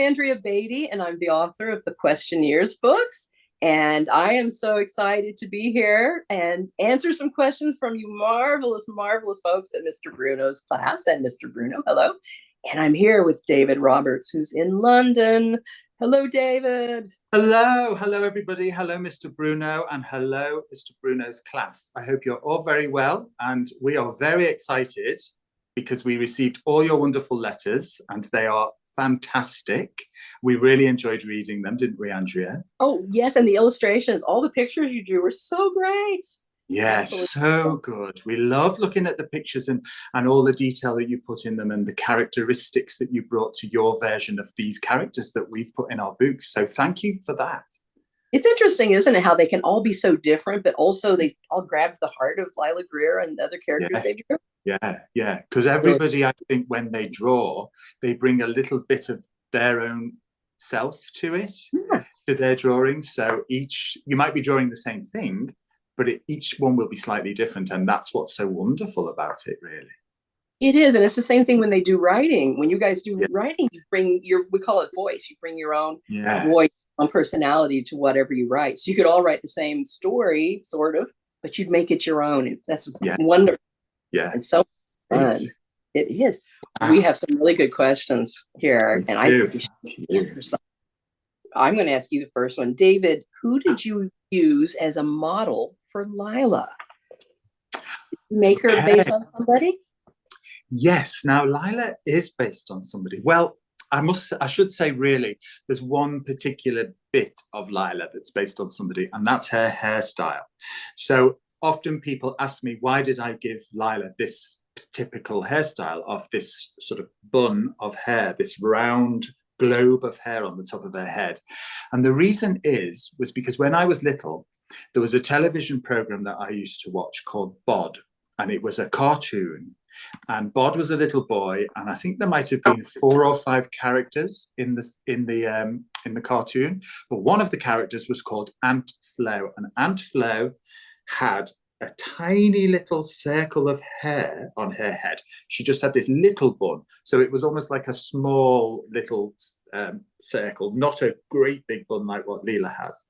Andrea Beaty, and I'm the author of the Questionnaires books. And I am so excited to be here and answer some questions from you marvelous, marvelous folks at Mr. Bruno's class. And Mr. Bruno, hello. And I'm here with David Roberts, who's in London. Hello, David. Hello, everybody. Hello, Mr. Bruno, and hello, Mr. Bruno's class. I hope you're all very well, and we are very excited because we received all your wonderful letters, and they are fantastic. We really enjoyed reading them, didn't we, Andrea? Oh, yes, and the illustrations, all the pictures you drew were so great. Yes, so good. We love looking at the pictures and all the detail that you put in them and the characteristics that you brought to your version of these characters that we've put in our books. So thank you for that. It's interesting, isn't it, how they can all be so different, but also they all grab the heart of Lila Greer and the other characters they drew. Yeah. Because everybody, I think, when they draw, they bring a little bit of their own self to it, to their drawing. So you might be drawing the same thing, but each one will be slightly different, and that's what's so wonderful about it, really. It is, and it's the same thing when they do writing. When you guys do writing, you bring we call it voice. You bring your own voice, own personality to whatever you write. So you could all write the same story, sort of, but you'd make it your own. That's wonderful. Yeah, and so fun. It is. We have some really good questions here, and I think we should answer some. I'm going to ask you the first one, David. Who did you use as a model for Lila? Did you make her based on somebody? Yes. Now Lila is based on somebody. Well, I should say, really, there's one particular bit of Lila that's based on somebody, and that's her hairstyle. So often people ask me, why did I give Lila this typical hairstyle of this sort of bun of hair, this round globe of hair on the top of her head? And the reason was because when I was little, there was a television program that I used to watch called Bod, and it was a cartoon. And Bod was a little boy, and I think there might have been 4 or 5 characters in the cartoon. But one of the characters was called Aunt Flo, and Aunt Flo had a tiny little circle of hair on her head. She just had this little bun, so it was almost like a small little circle, not a great big bun like what Lila has.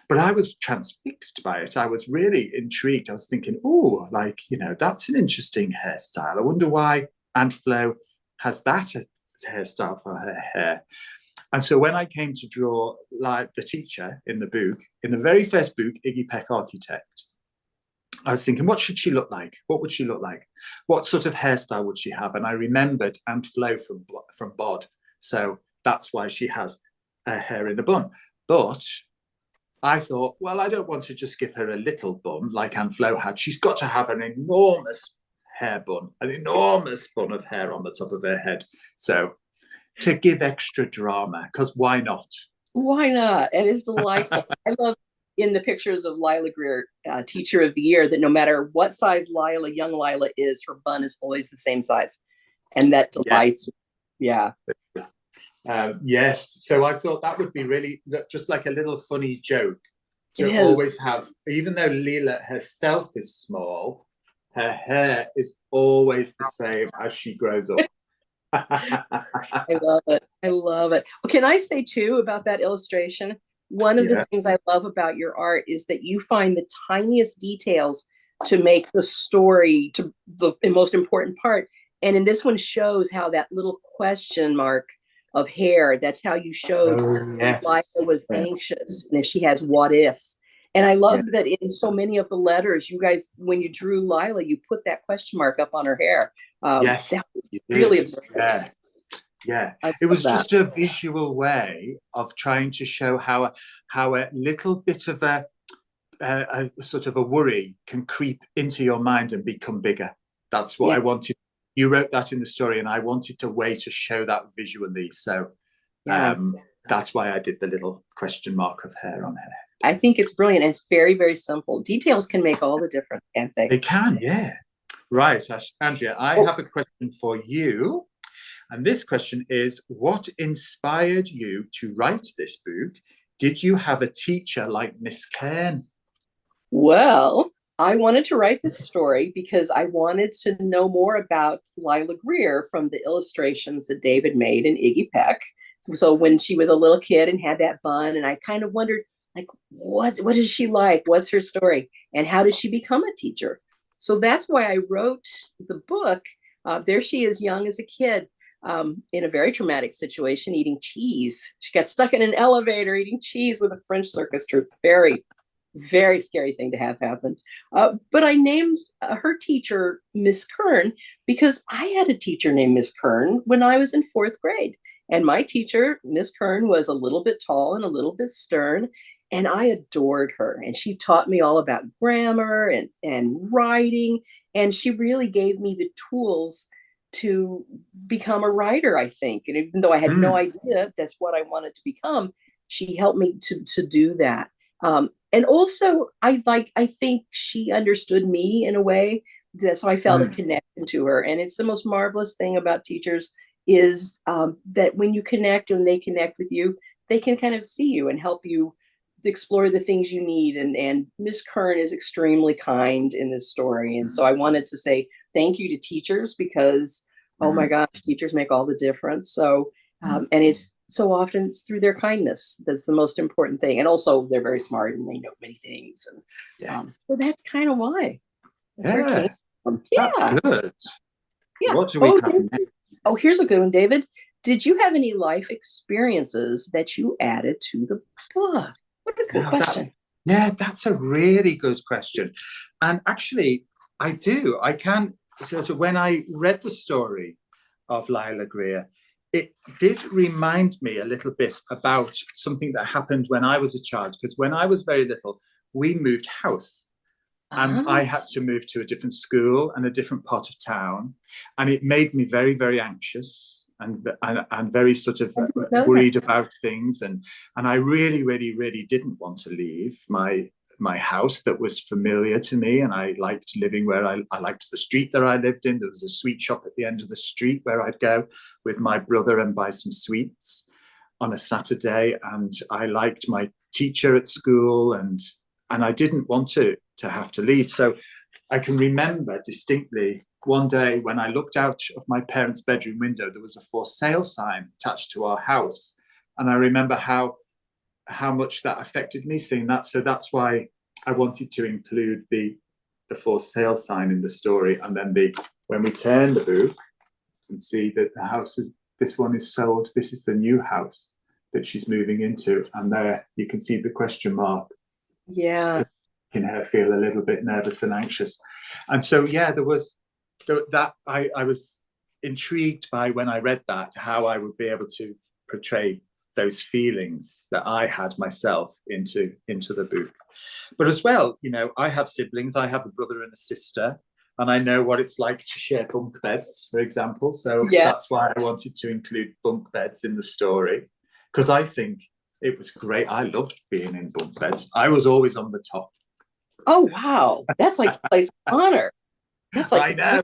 But I was transfixed by it. I was really intrigued. I was thinking, oh, that's an interesting hairstyle. I wonder why Aunt Flo has that as hairstyle for her hair. And so when I came to draw like the teacher in the book, in the very first book, Iggy Peck Architect, I was thinking, what should she look like? What would she look like? What sort of hairstyle would she have? And I remembered Aunt Flo from Bod. So that's why she has her hair in a bun. But I thought, well, I don't want to just give her a little bun like Aunt Flo had. She's got to have an enormous hair bun, an enormous bun of hair on the top of her head. So to give extra drama, because why not? Why not? And it's delightful. I love in the pictures of Lila Greer, Teacher of the Year, that no matter what size young Lila is, her bun is always the same size. And that delights me. Yeah. Yes. So I thought that would be really just like a little funny joke to always have, even though Lila herself is small, her hair is always the same as she grows up. I love it. I love it. Well, can I say too about that illustration? One of the things I love about your art is that you find the tiniest details to make the story to the most important part. And in this one shows how that little question mark of hair, that's how you showed Lila was anxious and if she has what ifs. And I love that in so many of the letters, you guys, when you drew Lila, you put that question mark up on her hair. Yes, that was really observant. Yeah. It was just a visual way of trying to show how a little bit of a sort of a worry can creep into your mind and become bigger. That's what I wanted. You wrote that in the story, and I wanted a way to show that visually. So that's why I did the little question mark of hair on her head. I think it's brilliant. And it's very, very simple. Details can make all the difference, can't they? They can, yeah. Right, Andrea, I have a question for you. And this question is, what inspired you to write this book? Did you have a teacher like Miss Cairn? Well, I wanted to write this story because I wanted to know more about Lila Greer from the illustrations that David made in Iggy Peck. So when she was a little kid and had that bun, and I kind of wondered, like, what is she like? What's her story? And how did she become a teacher? So that's why I wrote the book. There she is, young as a kid, in a very traumatic situation, eating cheese. She got stuck in an elevator eating cheese with a French circus troupe. Very, very scary thing to have happen. But I named her teacher Miss Kern because I had a teacher named Miss Kern when I was in fourth grade. And my teacher, Miss Kern, was a little bit tall and a little bit stern. And I adored her. And she taught me all about grammar and writing. And she really gave me the tools to become a writer, I think. And even though I had no idea that's what I wanted to become, she helped me to do that. And also, I think she understood me in a way that, so I felt a connection to her. And it's the most marvelous thing about teachers is that when you connect and they connect with you, they can kind of see you and help you explore the things you need. And Miss Kern is extremely kind in this story. And so I wanted to say thank you to teachers because, oh my gosh, teachers make all the difference. So, and it's so often it's through their kindness. That's the most important thing. And also they're very smart and they know many things. And so that's kind of why. That's where it came from. Yeah. That's good. Yeah. What do we have next? Oh, here's a good one, David. Did you have any life experiences that you added to the book? What a good question. That's a really good question. And actually, I do. I can. So when I read the story of Lila Greer, it did remind me a little bit about something that happened when I was a child. Because when I was very little, we moved house. And I had to move to a different school and a different part of town. And it made me very, very anxious and very sort of worried about things. And I really, really, really didn't want to leave my house that was familiar to me. And I liked living where I liked the street that I lived in. There was a sweet shop at the end of the street where I'd go with my brother and buy some sweets on a Saturday. And I liked my teacher at school and I didn't want to have to leave. So I can remember distinctly one day when I looked out of my parents' bedroom window, there was a for sale sign attached to our house. And I remember how much that affected me seeing that. So that's why I wanted to include the for sale sign in the story. And then when we turn the book and see that the house this one is sold, this is the new house that she's moving into. And there you can see the question mark. Yeah. In her feel a little bit nervous and anxious. And so, there was that I was intrigued by when I read that, how I would be able to portray those feelings that I had myself into the book. But as well, I have siblings. I have a brother and a sister, and I know what it's like to share bunk beds, for example. So that's why I wanted to include bunk beds in the story, because I think it was great. I loved being in bunk beds. I was always on the top. Oh, wow. That's like a place of honor. That's like, I know.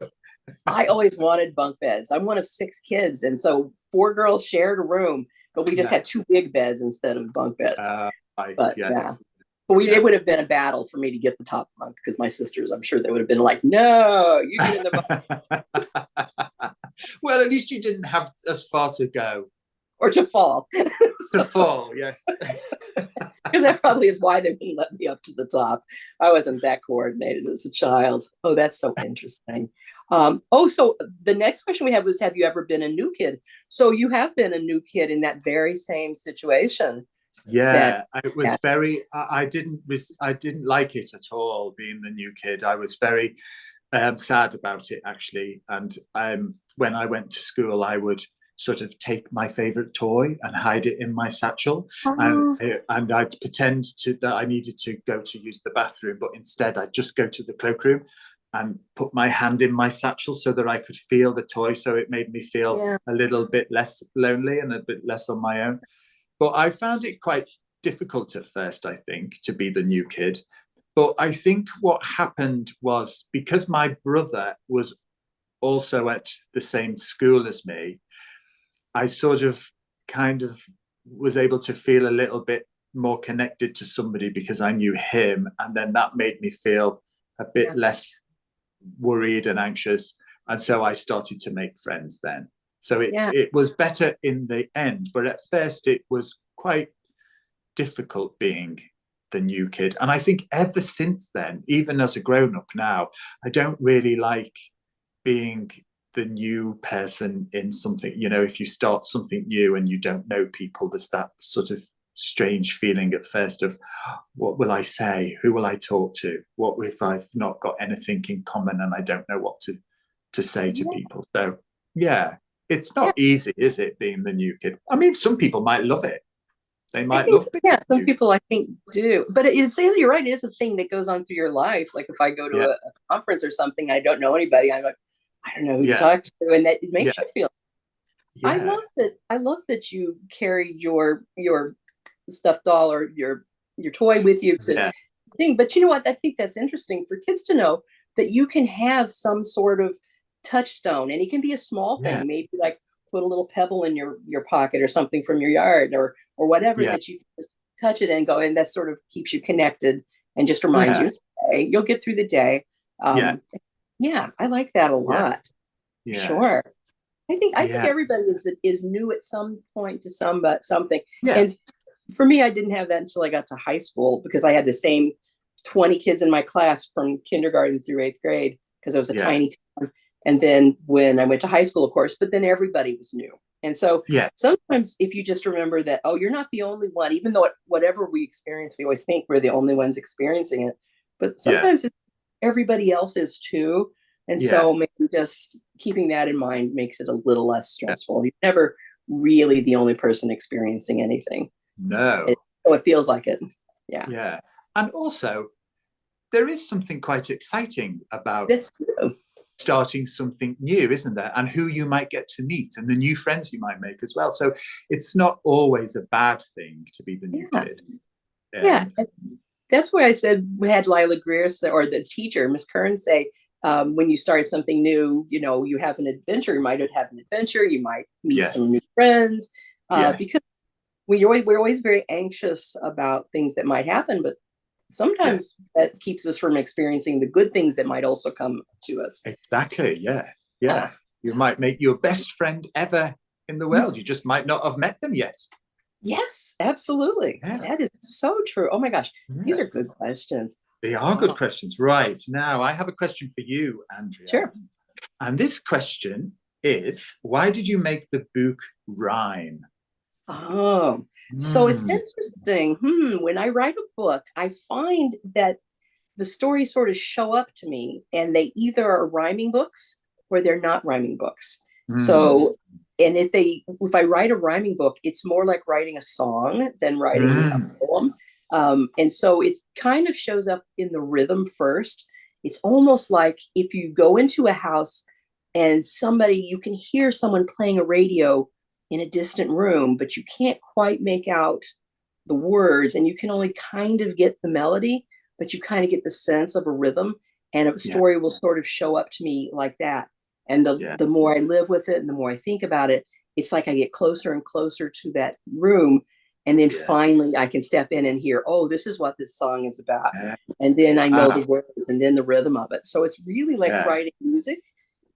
I always wanted bunk beds. I'm one of 6 kids. And so 4 girls shared a room, but we just had 2 big beds instead of bunk beds. But it would have been a battle for me to get the top bunk because my sisters, I'm sure they would have been like, no, you get in the bunk. Well, at least you didn't have as far to go. Or to fall. To fall, yes. Because that probably is why they wouldn't let me up to the top. I wasn't that coordinated as a child. Oh, that's so interesting. So the next question we had was, have you ever been a new kid? So you have been a new kid in that very same situation. Yeah, it was very, I didn't like it at all, being the new kid. I was very sad about it, actually. And when I went to school, I would sort of take my favorite toy and hide it in my satchel. And I'd pretend that I needed to go to use the bathroom, but instead I'd just go to the cloakroom and put my hand in my satchel so that I could feel the toy. So it made me feel a little bit less lonely and a bit less on my own. But I found it quite difficult at first, I think, to be the new kid. But I think what happened was, because my brother was also at the same school as me, I sort of kind of was able to feel a little bit more connected to somebody because I knew him. And then that made me feel a bit less worried and anxious. And so I started to make friends then. So Yeah. it was better in the end, but at first it was quite difficult being the new kid. And I think ever since then, even as a grown up now, I don't really like being the new person in something. You know, if you start something new and you don't know people, there's that sort of strange feeling at first of what will I say? Who will I talk to? What if I've not got anything in common and I don't know what to say to people? So yeah, it's Yeah. not easy, is it, being the new kid? I mean, some people might love it. They I might think, love being yeah, the some new kid. people I think do, but you're right. It is a thing that goes on through your life. Like if I go to Yeah, a conference or something, I don't know anybody. I'm like, I don't know who to yeah, talk to, and that it yeah, makes you feel. I yeah, love that. I love that you carried your stuffed doll or your toy with you to yeah, thing. But you know what? I think that's interesting for kids to know that you can have some sort of touchstone, and it can be a small yeah, thing, maybe like put a little pebble in your pocket or something from your yard or whatever yeah, that you just touch it and go, and that sort of keeps you connected and just reminds you yeah, it's okay. You'll get through the day. yeah, Yeah, I like that a yeah, lot. yeah, Sure. I think yeah, everybody is new at some point to something. yeah, And for me, I didn't have that until I got to high school because I had the same 20 kids in my class from kindergarten through eighth grade because I was a yeah, tiny town. And then when I went to high school, of course, but then everybody was new. And so yeah, sometimes if you just remember that, oh, you're not the only one, even though whatever we experience, we always think we're the only ones experiencing it. But yeah, sometimes everybody else is too. And yeah, so maybe just keeping that in mind makes it a little less stressful. You're never really the only person experiencing anything. no, So it feels like it. Yeah, yeah. And also, there is something quite exciting about that's true. starting something new, isn't there? And who you might get to meet and the new friends you might make as well. So it's not always a bad thing to be the new Yeah, kid. yeah. Um, That's why I said we had Lila Greer say, or the teacher, Miss Kern, say, when you start something new, you have an adventure. You might have an adventure. You might meet some yes, new friends yes, because we're always very anxious about things that might happen, but yeah, sometimes that keeps us from experiencing the good things that might also come to us. exactly. Yeah, yeah. Yeah. You might make your best friend ever in the world. You just might not have met them yet. Yes, absolutely. Yeah, That is so true. Oh my gosh, these yeah. are good questions. They are good Oh, questions. Right. Now, I have a question for you, Andrea. sure. And this question is, why did you make the book rhyme? Oh, so it's Mm, interesting. When I write a book, I find that the stories sort of show up to me and they either are rhyming books or they're not rhyming books. mm, So, and if I write a rhyming book, it's more like writing a song than writing a mm. poem. And so it kind of shows up in the rhythm first. It's almost like if you go into a house and you can hear someone playing a radio in a distant room, but you can't quite make out the words and you can only kind of get the melody, but you kind of get the sense of a rhythm, and a Yeah, story will sort of show up to me like that. And the yeah, the more I live with it and the more I think about it, it's like I get closer and closer to that room. And then yeah, finally I can step in and hear, oh, this is what this song is about. yeah. And then I know Wow. the words and then the rhythm of it. So it's really like Yeah, writing music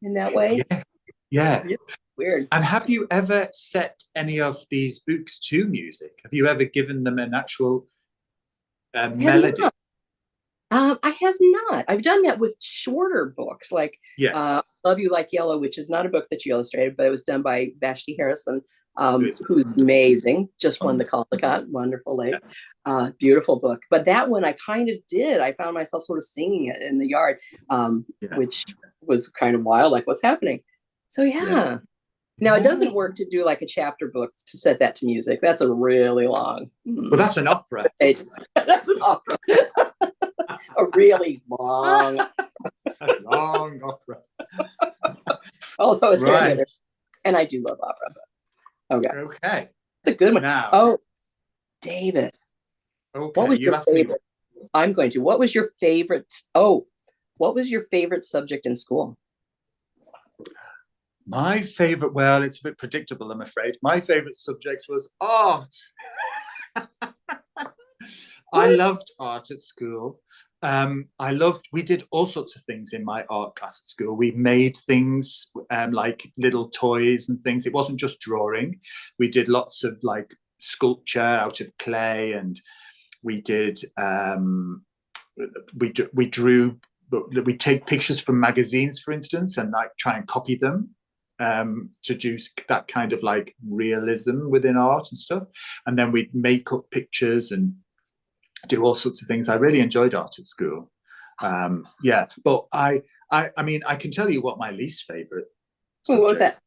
in that way. yeah, It's yeah. really weird. And have you ever set any of these books to music? Have you ever given them an actual I have melody? not. I have not. I've done that with shorter books, like Yes. "Love You Like Yellow," which is not a book that you illustrated, but it was done by Vashti Harrison, It's who's wonderful. amazing. Just won the Wonderful. Caldecott, wonderful Yeah, lady, beautiful book. But that one, I kind of did. I found myself sort of singing it in the yard, yeah, which was kind of wild. Like, what's happening? So yeah, yeah. Now it yeah. doesn't work to do like a chapter book to set that to music. That's a really long Well, that's an opera. pages. That's an opera. A really long. A long opera. Although it's here and Right. there, and I do love opera. But okay, Okay. it's a good one. Now, Oh, David, what okay, was you your asked me. favorite? I'm going to. What was your favorite? Oh, what was your favorite subject in school? My favorite, well, it's a bit predictable, I'm afraid. My favorite subject was art. I What? loved art at school. We did all sorts of things in my art class at school. We made things like little toys and things. It wasn't just drawing. We did lots of like sculpture out of clay, and we did, we drew, we take pictures from magazines, for instance, and like try and copy them to do that kind of like realism within art and stuff. And then we'd make up pictures and do all sorts of things. I really enjoyed art at school. Yeah, but I mean, I can tell you what my least favorite What was that?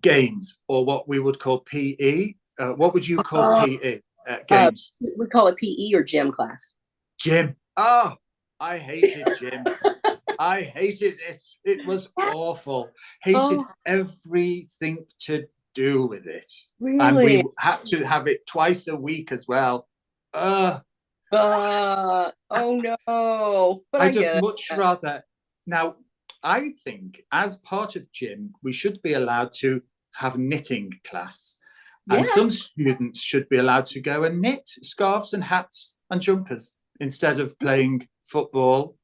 Games, or what we would call PE. What would you call PE? Games. We call it PE or gym class. Gym. Oh, I hated gym. I hated it. It was awful. Hated everything to do with it. Really? And we had to have it twice a week as well. Oh no. But I'd have much rather. Now, I think as part of gym, we should be allowed to have knitting class. And some students should be allowed to go and knit scarves and hats and jumpers instead of playing football.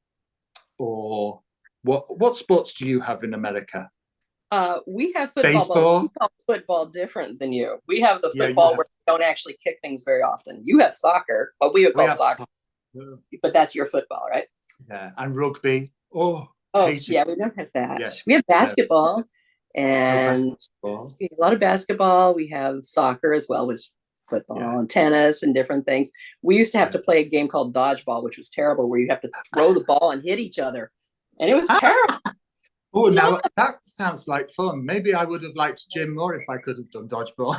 Or what sports do you have in America? We have football. Baseball. We call football different than you. We have the football where we don't actually kick things very often. You have soccer, but we would call soccer. But that's your football, right? Yeah, and rugby. Oh yeah, we don't have that. Yeah. We have basketball, and basketball. We have a lot of basketball. We have soccer as well, which football and tennis and different things. We used to have to play a game called dodgeball, which was terrible, where you have to throw the ball and hit ech other, and it was terrible. Oh, now that sounds like fun. Maybe I would have liked gym more if I could have done dodgeball.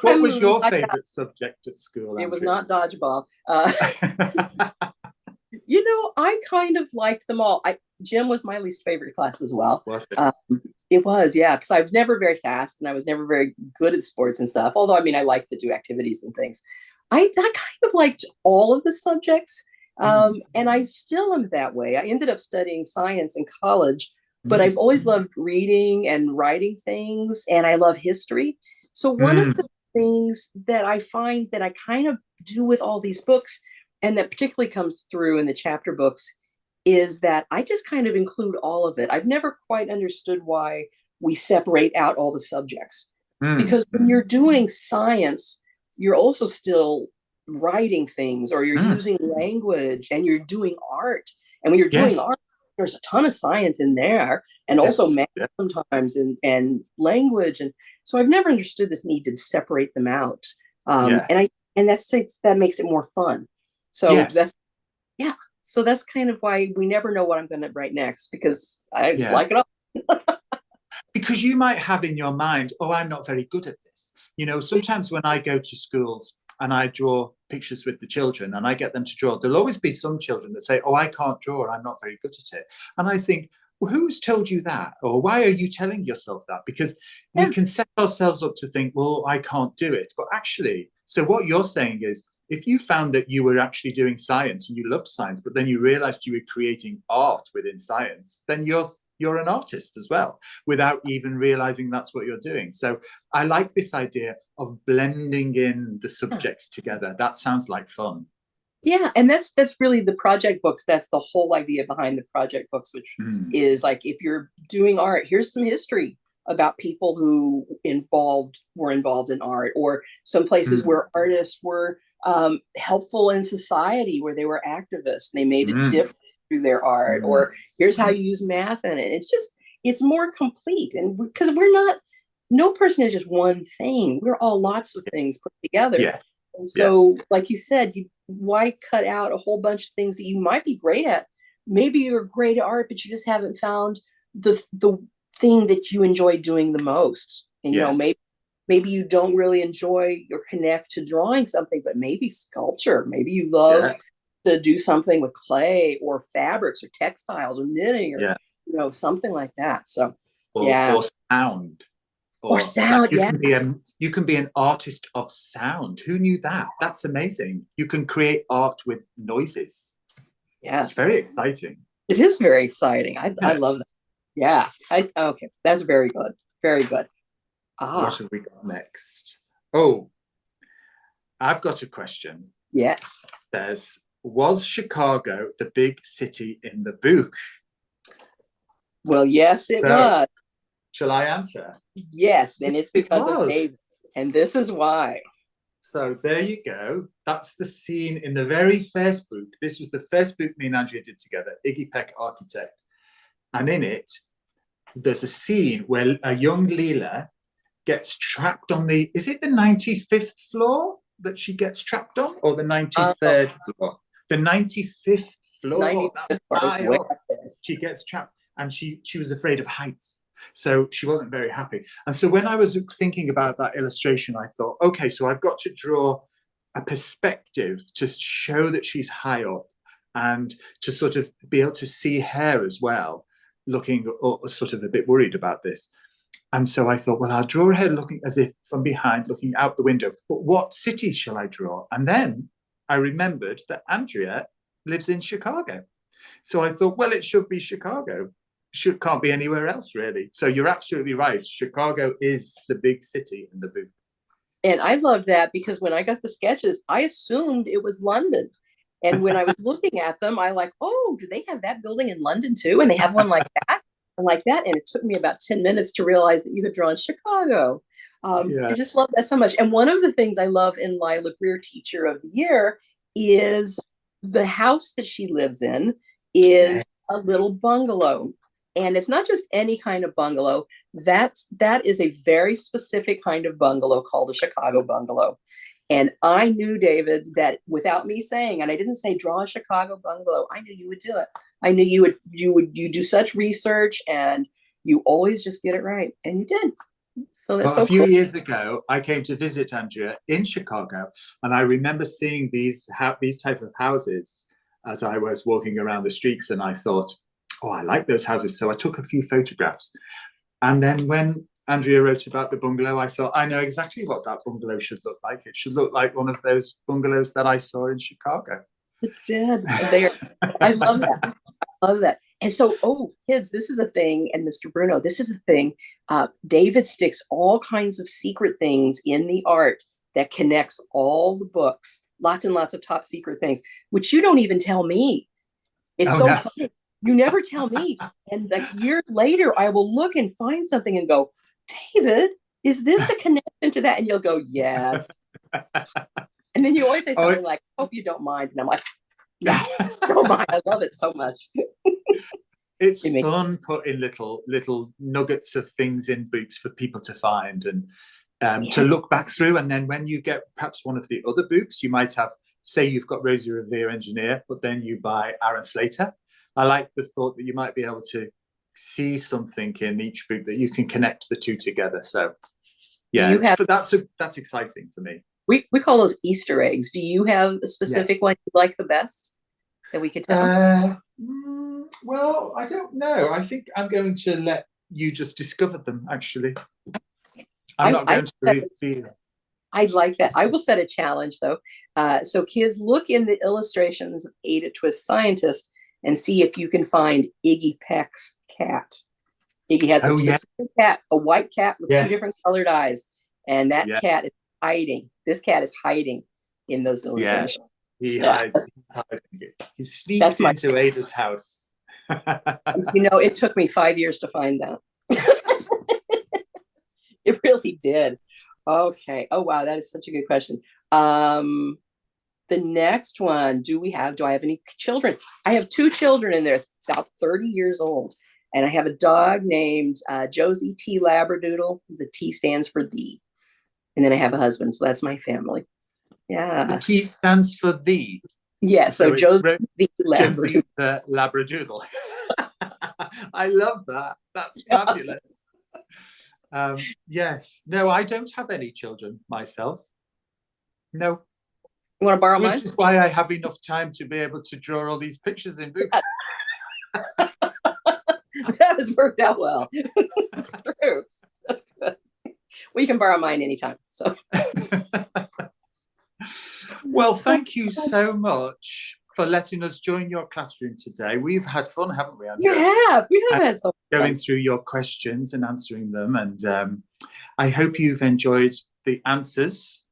What was your favorite subject at school, Andrea? It was not dodgeball. You know, I kind of liked them all. Gym was my least favorite class as well. Was it? It was, yeah, because I was never very fast and I was never very good at sports and stuff. Although, I mean, I like to do activities and things. I kind of liked all of the subjects. And I still am that way. I ended up studying science in college, but I've always loved reading and writing things, and I love history. So one of the things that I find that I kind of do with all these books, and that particularly comes through in the chapter books, is that I just kind of include all of it. I've never quite understood why we separate out all the subjects. Because when you're doing science, you're also still writing things, or you're using language, and you're doing art. And when you're doing art, there's a ton of science in there, and also math sometimes, and language. And so I've never understood this need to separate them out. And that makes it more fun. So so that's kind of why we never know what I'm going to write next, because I just like it all. Because you might have in your mind, oh, I'm not very good at this. You know, sometimes when I go to schools and I draw pictures with the children and I get them to draw, there'll always be some children that say, oh, I can't draw, or I'm not very good at it. And I think, well, who's told you that? Or why are you telling yourself that? Because we can set ourselves up to think, well, I can't do it. But actually, so what you're saying is, if you found that you were actually doing science and you loved science, but then you realized you were creating art within science, then you're an artist as well, without even realizing that's what you're doing. So I like this idea of blending in the subjects together. That sounds like fun. Yeah, and that's really the project books. That's the whole idea behind the project books, which is like, if you're doing art, here's some history about people who were involved in art, or some places where artists were helpful in society, where they were activists and they made a difference through their art, or here's how you use math in it. It's more complete, and because no person is just one thing. We're all lots of things put together. And so, like you said, why cut out a whole bunch of things that you might be great at? Maybe you're great at art, but you just haven't found the thing that you enjoy doing the most. And you know, maybe you don't really enjoy or connect to drawing something, but maybe sculpture. Maybe you love to do something with clay or fabrics or textiles or knitting, or you know, something like that. So or sound. Or sound, you can be an artist of sound. Who knew that? That's amazing. You can create art with noises. Yes. It's very exciting. It is very exciting. I love that. Yeah. Okay. That's very good. Very good. What have we got next? Oh, I've got a question. Yes. Was Chicago the big city in the book? Well, yes, it So, was. shall I answer? Yes, and it's It because of was. David. And this is why. So there you go. That's the scene in the very first book. This was the first book me and Andrea did together, Iggy Peck Architect. And in it, there's a scene where a young Leela gets trapped on is it the 95th floor that she gets trapped on, or the 93rd floor? The 95th floor. That high up. She gets trapped, and she was afraid of heights. So she wasn't very happy. And so when I was thinking about that illustration, I thought, okay, so I've got to draw a perspective to show that she's high up and to sort of be able to see her as well, looking sort of a bit worried about this. And so I thought, well, I'll draw her looking as if from behind, looking out the window. But what city shall I draw? And then I remembered that Andrea lives in Chicago. So I thought, well, it should be Chicago. Can't be anywhere else, really. So you're absolutely right. Chicago is the big city in the book. And I loved that because when I got the sketches, I assumed it was London. And when I was looking at them, I like, oh, do they have that building in London too? And they have one like that and like that. And it took me about 10 minutes to realize that you had drawn Chicago. I just love that so much. And one of the things I love in Lila Greer Teacher of the Year is the house that she lives in is a little bungalow. And it's not just any kind of bungalow. That is a very specific kind of bungalow called a Chicago bungalow. And I knew, David, that without me saying, and I didn't say draw a Chicago bungalow, I knew you would do it. I knew you do such research and you always just get it right. And you did. So that's so cool. A few years ago, I came to visit Andrea in Chicago, and I remember seeing these type of houses as I was walking around the streets, and I thought, oh, I like those houses. So I took a few photographs. And then when Andrea wrote about the bungalow, I thought, I know exactly what that bungalow should look like. It should look like one of those bungalows that I saw in Chicago. It did. I love that. I love that. And so, kids, this is a thing. And Mr. Bruno, this is a thing. David sticks all kinds of secret things in the art that connects all the books. Lots and lots of top secret things, which you don't even tell me. It's funny. You never tell me. And like years later, I will look and find something and go, David, is this a connection to that? And you'll go, yes. And then you always say something like, hope you don't mind. And I'm like, no, don't mind. I love it so much. It's fun putting little nuggets of things in books for people to find and to look back through. And then when you get perhaps one of the other books, you might have, say you've got Rosie Revere Engineer, but then you buy Aaron Slater. I like the thought that you might be able to see something in each book that you can connect the two together. So that's exciting for me. We call those Easter eggs. Do you have a specific one you like the best that we could tell? Well, I don't know. I think I'm going to let you just discover them, actually. I'm not going to reveal. I like that. I will set a challenge, though. So kids, look in the illustrations of Ada Twist Scientist and see if you can find Iggy Peck's cat. Iggy has a specific cat, a white cat with two different colored eyes. And that cat is hiding. This cat is hiding in those illustrations. Yes, he sneaked into Ada's house. It took me 5 years to find that. It really did. Okay. Oh, wow. That is such a good question. The next one, do I have any children? I have 2 children and they're about 30 years old. And I have a dog named Josie T. Labradoodle. The T stands for thee. And then I have a husband. So that's my family. Yeah. The T stands for thee. Yeah. So Josie the Labradoodle. The Labradoodle. I love that. That's fabulous. Yes. No, I don't have any children myself. No. You want to borrow mine? Which is why I have enough time to be able to draw all these pictures in books. That has worked out well. That's true. That's good. Well, you can borrow mine anytime. So. Well, thank you so much for letting us join your classroom today. We've had fun, haven't we, Andrea? We have had some fun. Going through your questions and answering them. And I hope you've enjoyed the answers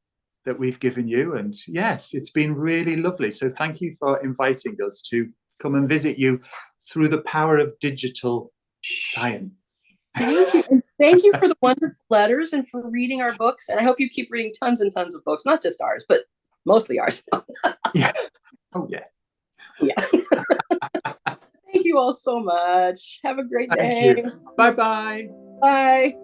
that we've given you. And yes, it's been really lovely. So thank you for inviting us to come and visit you through the power of digital science. Thank you. And thank you for the wonderful letters and for reading our books. And I hope you keep reading tons and tons of books, not just ours, but mostly ours. Yeah. Oh, yeah. Yeah. Thank you all so much. Have a great day. Thank you. Bye-bye. Bye.